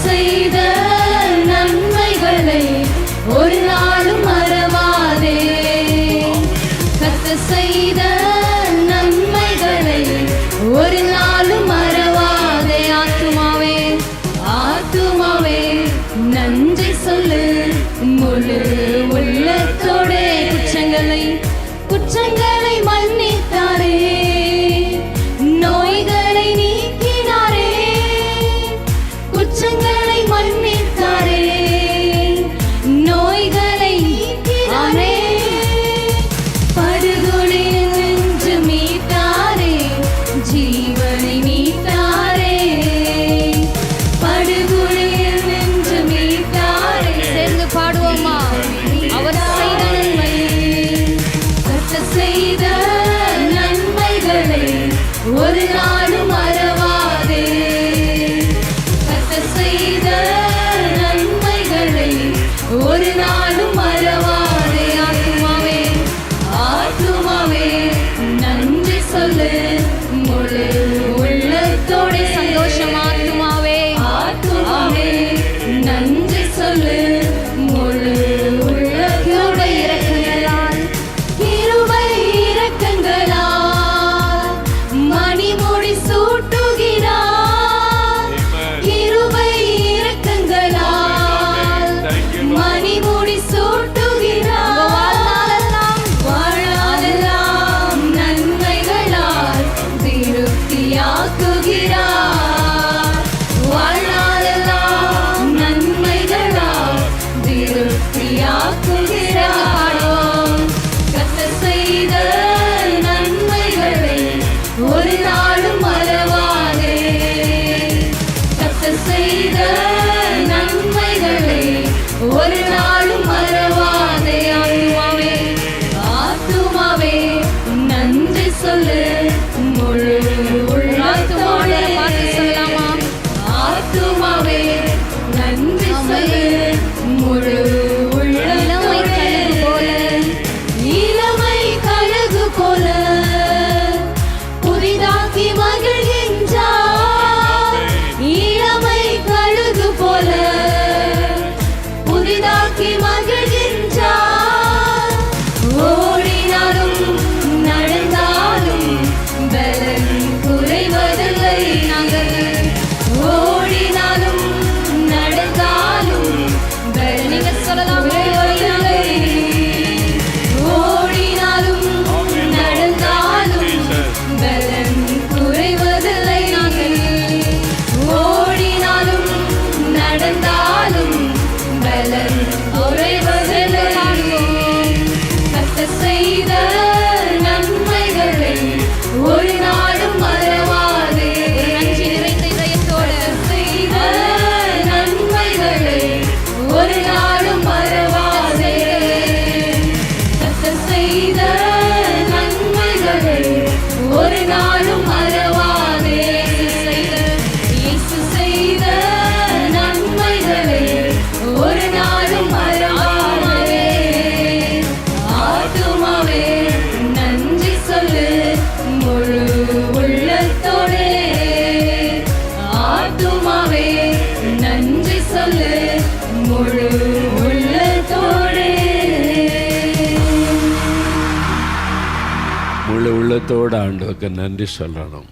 செய்த நன்மைகளை ஒரு நாளும் மறவாதே. கர்த்தர் செய்த நன்மைகளை ஒரு நாளும் மறவாதே. ஆத்துமாவே ஆத்துமாவே நன்றி சொல்லு முழு உள்ளத்தோடே. குற்றங்களை மன்னித்தாரே, நோய்களை நீக்கினாரே. குற்றங்களை மன்னித்தாரே, நோய்களை நீக்கினாரே. படுகொலியில் நின்று மீட்டாரே, ஜீவனை மீட்டாரே. படுகொலியில் நின்று மீட்டாரே. சேர்ந்து பாடுவோமா? அவர் செய்த நன்மை, கர்த்தர் செய்த நன்மைகளை ஒரு நாளும் மறவாதே. கர்த்தர் செய்த நன்மைகளை ஒரு நாளும் மறவாதே. ஆத்துமாவே ஆத்துமாவே நன்றி சொல்லு முழு உள்ளத்தோட. சந்தோஷம். ஆத்துமாவே ஆத்துமாவே நன்றி சொல்லு முழு உள்ளத்தோட. இரக்கங்களால் கிருபை இரக்கங்களால் மணிமுடி சூட்டுகிறார். கிருபை இரக்கங்களால் மணிமுடி சூட்டுகிறார். வாழ்நாளெல்லாம் நன்மைகளால் திருப்தியாக்குகிறார். வாழ்நாளெல்லாம் நன்மைகளால் திருப்தியாக்குகிறார். கர்த்தர் செய்த நன்மைகளை ஒரு நாளும் மறவாதே. கர்த்தர் செய்த நன்மைகளை ஒரு நாளும் மறவாதே. ஆத்துமாவே ஆத்துமாவே நன்றி சொல்லு முழு உள்ளத்தோட. பார்த்து சொல்லலாமா? ஆத்துமாவே நன்றி சொல்லு முழு உள்ளத்தோட. இளமை கழுகு போல புதிதாக்கி மகிழ்கின்றார். இளமை கழுகு போல புதிதாக்கி மகிழ்கின்றார். ஓடினாலும் நடந்தாலும் பலன் குறைவதில்லை. நாங்கள் ஓடினாலும் நடந்தாலும் பலன். நீங்க சொல்லலாம். ஓடினாலும் நடந்தாலும் பலன் குறைவதில்லை. நாங்கள் ஓடினாலும் நடந்தாலும் பலன் குறைவதில்லை. கர்த்தர் செய்த நன்மைகளை ஒரு நாளும் மறவாதே. நன்றி நிறைந்த இதயத்தோடு செய்த நன்மைகளை ஒரு நாளும் மறவாதே. கர்த்தர் செய்த நன்மைகளை ஒரு நாளும் மறவாதே. இயேசு செய்த நன்மைகளை ஒரு நாளும் மறவாதே. ஆத்துமாவே நன்றி சொல்லு முழு உள்ளத்தோடே. ஆத்துமாவே நன்றி சொல்லு முழு உள்ளத்தோடே. முழு உள்ளத்தோடு ஆண்டவருக்கு நன்றி சொல்லணும்.